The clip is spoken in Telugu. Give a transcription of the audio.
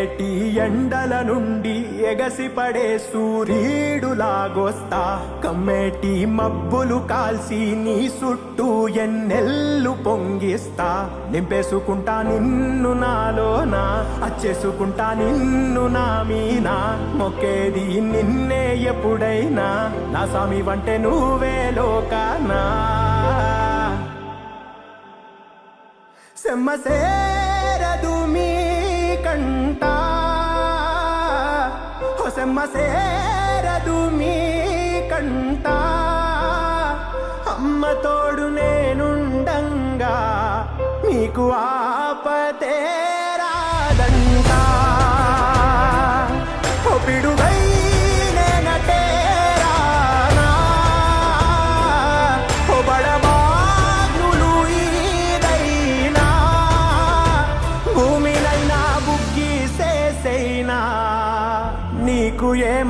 మండేటి ఎండల నుండి ఎగసిపడే సూర్యుడులాగొస్తా కమ్మేటి మబ్బులు కాల్సి నీ చుట్టూ ఎన్నెల్లు పొంగిస్తా నింపేసుకుంటా నిన్ను నాలోనా అచ్చేసుకుంటా నిన్ను నా మీనా మొక్కేది నిన్నే ఎప్పుడైనా నా స్వామి వంటే నువ్వే లోకానా సెమ్మసేరదు మీ కంట సెమ్మసేరదు మీ కంట అమ్మ తోడు నేనుండంగా మీకు ఆపతే రాదంట పిడుగై నేనటే రానా బడబాగ్నులు ఈదైనా భూమినైనా బుగ్గి సేసైనా నీకు ఏమ